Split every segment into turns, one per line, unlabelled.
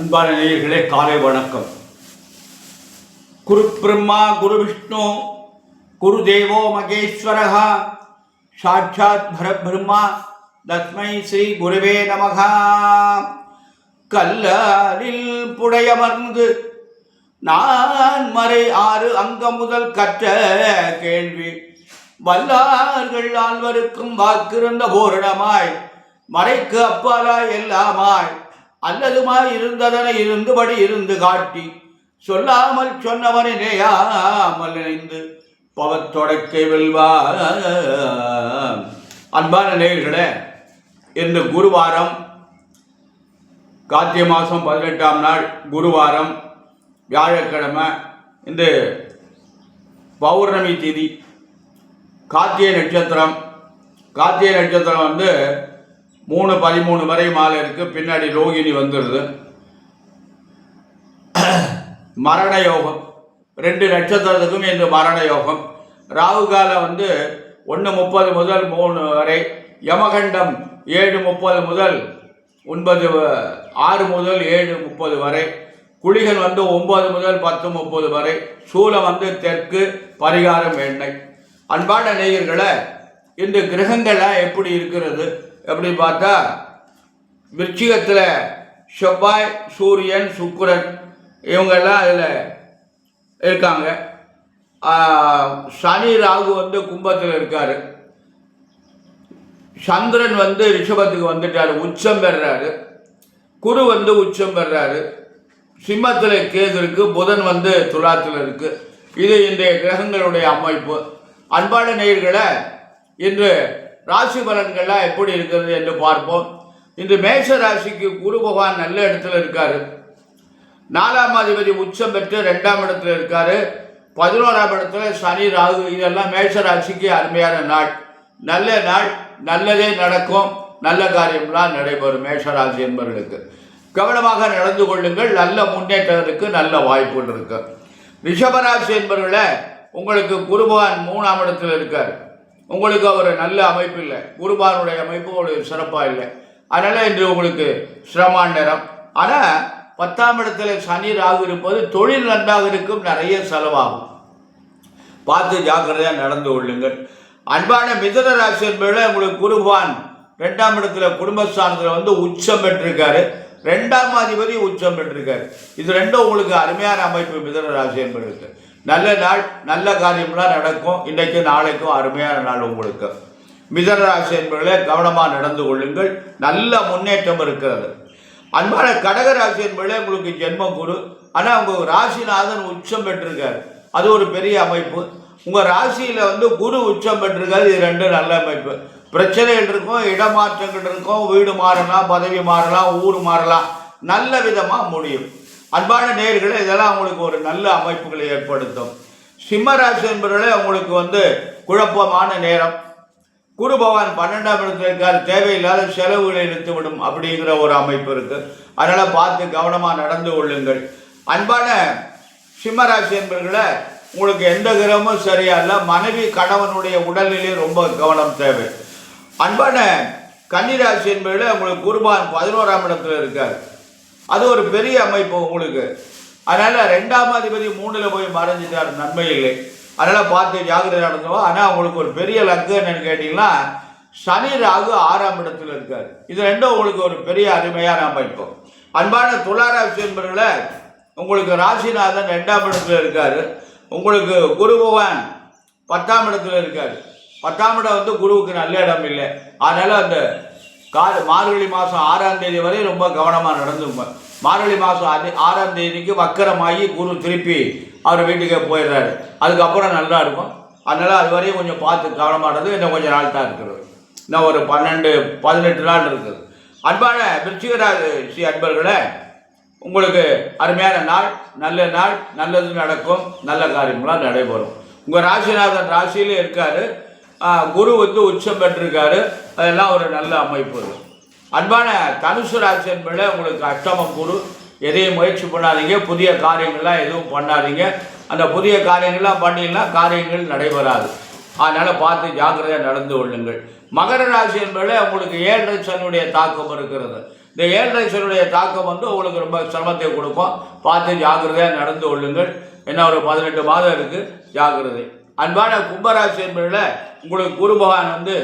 அன்பான நேயர்களே, காலை வணக்கம். குரு பிரம்மா குரு விஷ்ணு குரு தேவோ மகேஸ்வரः சாட்சாத் பரபிரம்மா தஸ்மை ஸ்ரீ குருவே நமः. கல்லாரில் புடையமர்ந்து நான் மறை 6 அங்கம் முதல் கற்ற கேள்வி வல்லார்கள் ஆழ்வருக்கும் வாக்கிருந்த பூரணமாய் மறைக்கு அப்பாலாய் எல்லாமாய் அல்லதுமாய் இருந்ததனை இருந்தபடி இருந்து காட்டி சொல்லாமல் சொன்னவனை நேயாமல் நினைந்து பவத்தொடக்கை வெல்வார். அன்பான நேயர்களே, இந்த குருவாரம் கார்த்திகை மாதம் 18ஆம் நாள் குருவாரம் வியாழக்கிழமை, இந்த பௌர்ணமி திதி, கார்த்திகை நட்சத்திரம். கார்த்திகை நட்சத்திரம் 3:13 வரை மாலை இருக்குது. பின்னாடி ரோகிணி வந்துடுது. மரண யோகம் 2 நட்சத்திரத்துக்கும் இந்த மரண யோகம். ராகு காலம் 1:30 முதல் 3 வரை. யமகண்டம் 7:30 முதல் 6 முதல் 7:30 வரை. குளிகன் 9 முதல் 10:30 வரை. சூலம் தெற்கு, பரிகாரம் எண்ணெய். அன்பான நேயர்களை, இந்த கிரகங்கள்லாம் எப்படி இருக்கிறது எப்படி பார்த்தா, விருச்சிகத்தில் செவ்வாய், சூரியன், சுக்கிரன் இவங்கெல்லாம் அதில் இருக்காங்க. சனி ராகு கும்பத்தில் இருக்கார். சந்திரன் ரிஷபத்துக்கு வந்துட்டார், உச்சம் பெறாரு. குரு உச்சம் பெறாரு. சிம்மத்தில் கேது இருக்கு. புதன் துலாத்தில் இருக்கு. இது இன்றைய கிரகங்களுடைய அமைப்பு. அன்பான நேயர்களை, இன்று ராசி பலன்கள்லாம் எப்படி இருக்கிறது என்று பார்ப்போம். இன்று மேஷ ராசிக்கு குரு பகவான் நல்ல இடத்துல இருக்காரு. 4ஆம் அதிபதி உச்சம் பெற்று 2ஆம் இடத்துல இருக்காரு. 11ஆம் இடத்துல சனி ராகு. இதெல்லாம் மேஷ ராசிக்கு அருமையான நாள், நல்ல நாள். நல்லதே நடக்கும், நல்ல காரியம்லாம் நடைபெறும். மேஷ ராசி என்பவர்களுக்கு கவனமாக நடந்து கொள்ளுங்கள். நல்ல முன்னேற்றம் இருக்கு, நல்ல வாய்ப்புகள் இருக்கு. ரிஷபராசி என்பவர்களை, உங்களுக்கு குரு பகவான் 3ஆம் இடத்துல இருக்காரு. உங்களுக்கு ஒரு நல்ல அமைப்பு இல்லை. குருபானுடைய அமைப்பு ஒரு சிறப்பாக இல்லை. அதனால் இன்று உங்களுக்கு சிரமமான நேரம். ஆனால் 10ஆம் இடத்துல சனி ராகு இருப்பது தொழில் நன்றாக இருக்கும், நிறைய செலவாகும். பார்த்து ஜாக்கிரதையாக நடந்து கொள்ளுங்கள். அன்பான மிதுன ராசி என்பதில் உங்களுக்கு குரு பகவான் 2ஆம் இடத்துல குடும்பஸ்தானத்தில் உச்சம் பெற்றிருக்காரு. 2ஆம் அதிபதி உச்சம் பெற்றிருக்காரு. இது ரெண்டும் உங்களுக்கு அருமையான அமைப்பு. மிதுன ராசி என்பதற்கு நல்ல நாள், நல்ல காரியம்லாம் நடக்கும். இன்றைக்கு நாளைக்கும் அருமையான நாள் உங்களுக்கு. மிதுன ராசி என்பவர்களே, கவனமாக நடந்து கொள்ளுங்கள். நல்ல முன்னேற்றம் இருக்கிறது. அன்பான கடக ராசி என்பவர்களே, உங்களுக்கு ஜென்ம குரு. ஆனால் உங்கள் ராசிநாதன் உச்சம் பெற்றிருக்காரு. அது ஒரு பெரிய அமைப்பு. உங்கள் ராசியில் குரு உச்சம் பெற்றிருக்காரு. இது ரெண்டும் நல்ல அமைப்பு. பிரச்சனைகள் இருக்கும், இடமாற்றங்கள் இருக்கும், வீடு மாறலாம், பதவி மாறலாம், ஊர் மாறலாம், நல்ல விதமாக முடியும். அன்பான நேயர்களே, இதெல்லாம் உங்களுக்கு ஒரு நல்ல அமைப்புகளை ஏற்படுத்தும். சிம்மராசி என்பவர்களே, உங்களுக்கு குழப்பமான நேரம். குரு பகவான் 12ஆம் இடத்துல இருக்கார். தேவையில்லாத செலவுகளை இழுத்துவிடும் அப்படிங்கிற ஒரு அமைப்பு இருக்கு. அதனால் பார்த்து கவனமாக நடந்து கொள்ளுங்கள். அன்பான சிம்மராசி என்பவர்களே, உங்களுக்கு எந்த கிரகமும் சரியா இல்லை. மனைவி கணவனுடைய உடல்நிலை ரொம்ப கவனம் தேவை. அன்பான கன்னிராசி என்பவர்களே, உங்களுக்கு குரு பகவான் 11ஆம் இடத்துல இருக்கார். அது ஒரு பெரிய அமைப்பு உங்களுக்கு. அதனால் 2ஆம் அதிபதி 3ல் போய் மறைஞ்சிட்டார், நன்மை இல்லை. அதனால் பார்த்து ஜாக்கிரதை நடந்துவோம். ஆனால் உங்களுக்கு ஒரு பெரிய லக்கு என்னன்னு கேட்டிங்கன்னா, சனி ராகு 6ஆம் இடத்துல இருக்கார். இது ரெண்டும் உங்களுக்கு ஒரு பெரிய அருமையான அமைப்பு. அன்பான துளாராசி என்பவர்களே, உங்களுக்கு ராசிநாதன் 2ஆம் இடத்துல இருக்கார். உங்களுக்கு குரு பகவான் 10ஆம் இடத்துல இருக்கார். 10ஆம் இடம் குருவுக்கு நல்ல இடம் இல்லை. அதனால் அந்த மார்கழி மாதம் 6ஆம் தேதி வரை ரொம்ப கவனமாக நடந்துங்க. மார்கழி மாதம் 6ஆம் தேதிக்கு வக்கரமாகி குரு திருப்பி அவர் வீட்டுக்கே போயிடுறாரு. அதுக்கப்புறம் நல்லா இருக்கும். அதனால் அது வரையும் கொஞ்சம் பார்த்து கவனமானது. இன்னும் கொஞ்சம் நாள் தான் இருக்கிறது. இன்னும் ஒரு 12-18 நாள் இருக்குது. அன்பான விருச்சிக ராசி அன்பர்களே, உங்களுக்கு அருமையான நாள், நல்ல நாள். நல்லது நடக்கும், நல்ல காரியங்களாம் நடைபெறும். உங்கள் ராசிநாதன் ராசியிலே இருக்கார். குரு உச்சம் பெற்றிருக்காரு. அதெல்லாம் ஒரு நல்ல அமைப்பு. அன்பான தனுசு ராசி என்பதில் உங்களுக்கு அஷ்டமம் குரு. எதையும் முயற்சி பண்ணாதீங்க. புதிய காரியங்கள்லாம் எதுவும் பண்ணாதீங்க. அந்த புதிய காரியங்கள்லாம் பண்ணிங்கன்னா காரியங்கள் நடைபெறாது. அதனால் பார்த்து ஜாக்கிரதையாக நடந்து கொள்ளுங்கள். மகர ராசி என்பதில் உங்களுக்கு 7 சனியுடைய தாக்கம் இருக்கிறது. இந்த 7.5 சனியுடைய தாக்கம் வந்து உங்களுக்கு ரொம்ப சிரமத்தை கொடுக்கும். பார்த்து ஜாக்கிரதையாக நடந்து கொள்ளுங்கள். என்ன ஒரு 18 மாதம் இருக்குது, ஜாக்கிரதை. அன்பான கும்பராசி என்பதில் உங்களுக்கு குரு பகவான் வந்து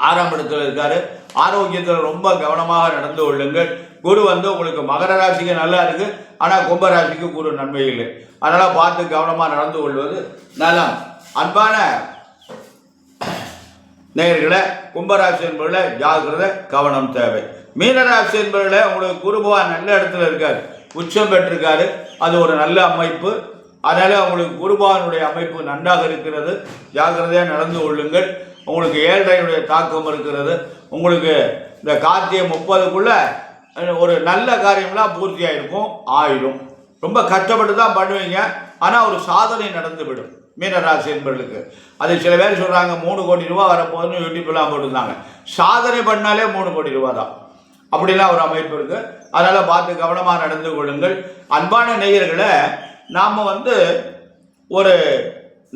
6ஆம் இடத்துல இருக்காரு. ஆரோக்கியத்தில் ரொம்ப கவனமாக நடந்து கொள்ளுங்கள். குரு வந்து உங்களுக்கு மகர ராசிக்கு நல்லா இருக்கு, ஆனால் கும்பராசிக்கு குரு நன்மை இல்லை. அதனால் பார்த்து கவனமாக நடந்து கொள்வது நலம். அன்பான நேயர்களே, கும்பராசி என்பதில் ஜாக்கிரதை கவனம் தேவை. மீனராசி என்பதில் உங்களுக்கு குரு பகவான் நல்ல இடத்துல இருக்காரு, உச்சம் பெற்றிருக்காரு. அது ஒரு நல்ல அமைப்பு. அதனால் உங்களுக்கு குரு பகவானுடைய அமைப்பு நன்றாக இருக்கிறது. ஜாக்கிரதையாக நடந்து கொள்ளுங்கள். உங்களுக்கு 7.5 தாக்கம் இருக்கிறது. உங்களுக்கு இந்த கார்த்திகை 30க்குள்ள ஒரு நல்ல காரியம்லாம் பூர்த்தியாக இருக்கும், ஆயிடும். ரொம்ப கஷ்டப்பட்டு தான் பண்ணுவீங்க, ஆனால் ஒரு சாதனை நடந்து விடும் மீனராசி என்பவர்களுக்கு. அது சில பேர் சொல்கிறாங்க 3 கோடி ரூபா வரப்போகுதுன்னு யூடியூப்லாம் போட்டுருந்தாங்க. சாதனை பண்ணாலே 3 கோடி ரூபா தான், அப்படிலாம் ஒரு அமைப்பு இருக்குது. அதனால் பார்த்து கவனமாக நடந்து கொள்ளுங்கள். அன்பான நேயர்களை, நாம் வந்து ஒரு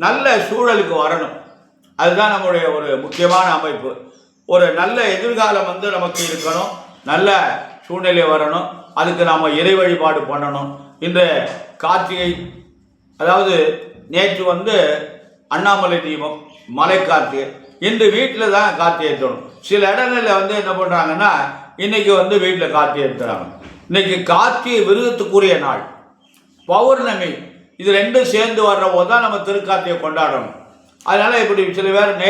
நல்ல சூழலுக்கு வரணும். அதுதான் நம்முடைய ஒரு முக்கியமான அமைப்பு. ஒரு நல்ல எதிர்காலம் வந்து நமக்கு இருக்கணும், நல்ல சூழ்நிலை வரணும். அதுக்கு நாம் இறை வழிபாடு பண்ணணும். இந்த கார்த்திகை, அதாவது நேற்று வந்து அண்ணாமலை தீபம், மலை கார்த்திகை. இன்று வீட்டில் தான் கார்த்திகை ஏற்றணும். சில இடங்களில் வந்து என்ன பண்ணுறாங்கன்னா, இன்னைக்கு வந்து வீட்டில் கார்த்திகை ஏற்றுறாங்க. இன்னைக்கு கார்த்திகை விருதத்துக்குரிய நாள், பௌர்ணமி. இது ரெண்டும் சேர்ந்து வர்ற போது தான் நம்ம திருக்கார்த்திகை கொண்டாடணும். அதனால் இப்படி சில பேர்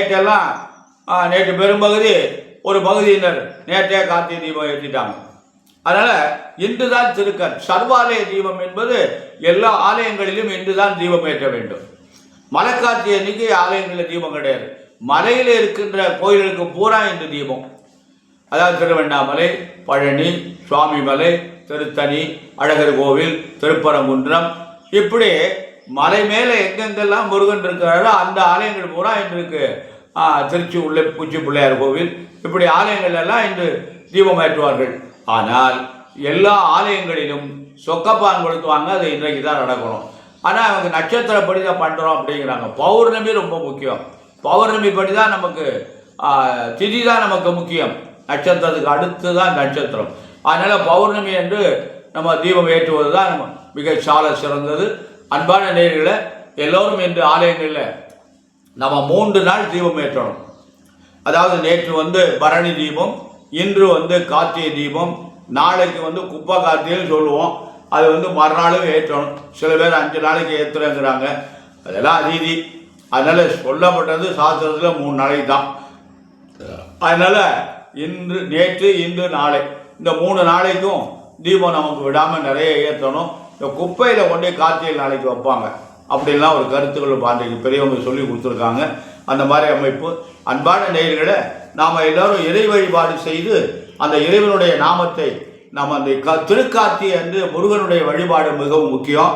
நேற்று பெரும்பகுதி, ஒரு பகுதியினர் நேற்றே கார்த்திகை தீபம் ஏற்றிட்டாங்க. அதனால் இன்று தான் சர்வாலய தீபம் என்பது எல்லா ஆலயங்களிலும் இன்று தான் தீபம் ஏற்ற வேண்டும். மலைக்காட்சி அன்னைக்கு ஆலயங்களில் தீபம் கிடையாது. மலையில் இருக்கின்ற கோயில்களுக்கு பூரா இன்று தீபம். அதாவது திருவண்ணாமலை, பழனி, சுவாமிமலை, திருத்தணி, அழகர் கோவில், திருப்பரங்குன்றம், இப்படி மலை மேலே எங்கெங்கெல்லாம் முருகன் இருக்கிறாரோ அந்த ஆலயங்கள் பூரா இன்று இருக்கு. திருச்சி உள்ள உச்சி பிள்ளையார் கோவில், இப்படி ஆலயங்கள் எல்லாம் இன்று தீபம் ஏற்றுவார்கள். ஆனால் எல்லா ஆலயங்களிலும் சொக்கப்பான் கொடுத்துவாங்க, அது இன்றைக்கு தான் நடக்கணும். ஆனால் அவங்க நட்சத்திரப்படி தான் பண்ணுறோம் அப்படிங்கிறாங்க. பௌர்ணமி ரொம்ப முக்கியம். பௌர்ணமி படி தான் நமக்கு திதி தான் நமக்கு முக்கியம். நட்சத்திரத்துக்கு அடுத்து தான் நட்சத்திரம். அதனால் பௌர்ணமி என்று நம்ம தீபம் ஏற்றுவது தான் நம்ம மிக சால சிறந்தது. அன்பான நேயர்களை, எல்லோரும் இன்று ஆலயங்களில் நம்ம 3 நாள் தீபம் ஏற்றணும். அதாவது நேற்று வந்து பரணி தீபம், இன்று வந்து கார்த்திகை தீபம், நாளைக்கு வந்து குப்பை கார்த்திகைன்னு சொல்லுவோம். அது வந்து மறுநாளும் ஏற்றணும். சில பேர் 5 நாளைக்கு ஏற்றுறேங்கிறாங்க. அதெல்லாம் ரீதி. அதனால் சொல்லப்பட்டது சாஸ்திரத்தில் 3 நாளைக்கு தான். அதனால் நேற்று இன்று நாளை இந்த 3 நாளைக்கும் தீபம் நமக்கு விடாமல் நிறைய ஏற்றணும். இந்த குப்பையில் கொண்டே கார்த்திகை நாளைக்கு வைப்பாங்க, அப்படின்லாம் ஒரு கருத்துக்கள் பாண்டிக்கு பெரியவங்க சொல்லி கொடுத்துருக்காங்க. அந்த மாதிரி அமைப்பு. அன்பான நேயர்களை, நாம் எல்லோரும் இறை வழிபாடு செய்து அந்த இறைவனுடைய நாமத்தை நாம் அந்த திருக்கார்த்திகை என்று முருகனுடைய வழிபாடு மிகவும் முக்கியம்.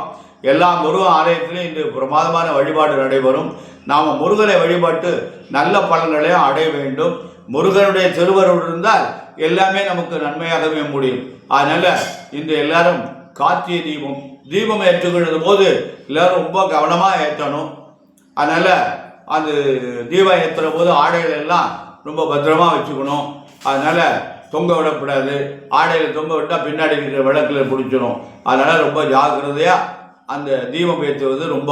எல்லா முருகன் ஆலயத்திலும் இன்று பிரமாதமான வழிபாடு நடைபெறும். நாம் முருகனை வழிபாட்டு நல்ல பலன்களையும் அடைய வேண்டும். முருகனுடைய திருவருள் இருந்தால் எல்லாமே நமக்கு நன்மையாகவே முடியும். அதனால் இன்று எல்லாரும் கார்த்திகை தீபம் ஏற்றுக்கொள்ளும் போது எல்லாரும் ரொம்ப கவனமாக ஏற்றணும். அதனால் அந்த தீபம் ஏற்றுற போது ஆடைகள் எல்லாம் ரொம்ப பத்திரமாக வச்சுக்கணும். அதனால் தொங்க விடக்கூடாது. ஆடையில் தொங்க விட்டால் பின்னாடி இருக்கிற விளக்கில் பிடிச்சிடும். அதனால் ரொம்ப ஜாக்கிரதையாக அந்த தீபம் ஏற்றுவது ரொம்ப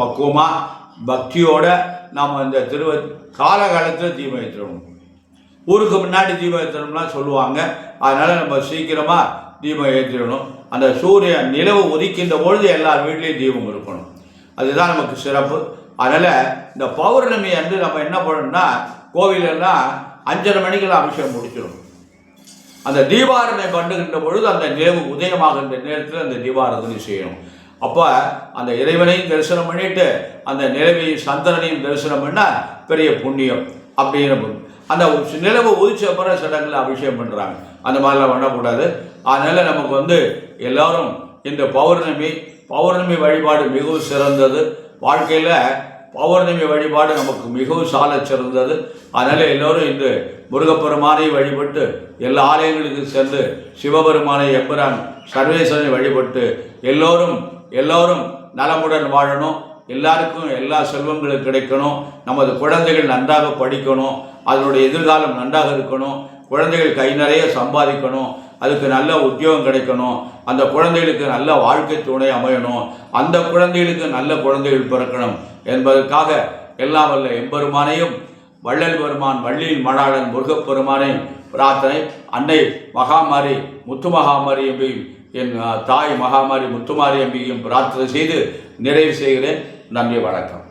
பக்குவமாக பக்தியோட நாம் அந்த காலகாலத்தில் தீபம் ஏற்றணும். ஊருக்கு முன்னாடி தீபம் ஏற்றணும்லாம் சொல்லுவாங்க. அதனால் நம்ம சீக்கிரமாக தீபம் ஏற்றிடணும். அந்த சூரியன் நிலவு உதிக்கின்ற பொழுது எல்லார் வீட்லேயும் தீபம் இருக்கணும். அதுதான் நமக்கு சிறப்பு. அதனால் இந்த பௌர்ணமி அன்று நம்ம என்ன பண்ணணும்னா, கோவிலெல்லாம் 5:30 மணிக்கெல்லாம் அபிஷேகம் முடிச்சிடும். அந்த தீபாராதனை பண்ணுகின்ற பொழுது அந்த நிலவு உதயமாகின்ற நேரத்தில் அந்த தீபாராதனை செய்யணும். அப்போ அந்த இறைவனையும் தரிசனம் பண்ணிட்டு அந்த நிலவையும் சந்திரனையும் தரிசனம் பண்ணால் பெரிய புண்ணியம். அப்படிங்கிற அந்த நிலவு உதிச்ச அப்புறம் சடங்கில் அபிஷேகம் பண்ணுறாங்க. அந்த மாதிரிலாம் பண்ணக்கூடாது. அதனால் நமக்கு வந்து எல்லோரும் இந்த பௌர்ணமி வழிபாடு மிகவும் சிறந்தது. வாழ்க்கையில் பௌர்ணமி வழிபாடு நமக்கு மிகவும் சால சிறந்தது. அதனால் எல்லோரும் இன்று முருகப்பெருமானை வழிபட்டு எல்லா ஆலயங்களுக்கு சென்று சிவபெருமானை எம்பெருமான் சர்வேஸ்வரனை வழிபட்டு எல்லோரும் நலமுடன் வாழணும். எல்லாருக்கும் எல்லா செல்வங்களும் கிடைக்கணும். நமது குழந்தைகள் நன்றாக படிக்கணும். அதனுடைய எதிர்காலம் நன்றாக இருக்கணும். குழந்தைகள் கை நிறைய சம்பாதிக்கணும், அதுக்கு நல்ல உத்தியோகம் கிடைக்கணும், அந்த குழந்தைகளுக்கு நல்ல வாழ்க்கை துணை அமையணும், அந்த குழந்தைகளுக்கு நல்ல குழந்தைகள் பிறக்கணும் என்பதற்காக எல்லாம் வல்ல எம்பெருமானையும் வள்ளல் பெருமான் வள்ளியின் மணாளன் முருகப்பெருமானையும் பிரார்த்தனை. அன்னை மகாமாரி முத்துமகாமாரி அம்பியும் என் தாய் மகாமாரி முத்துமாரி அம்பியும் பிரார்த்தனை செய்து நிறைவு செய்கிறேன். நன்றி, வணக்கம்.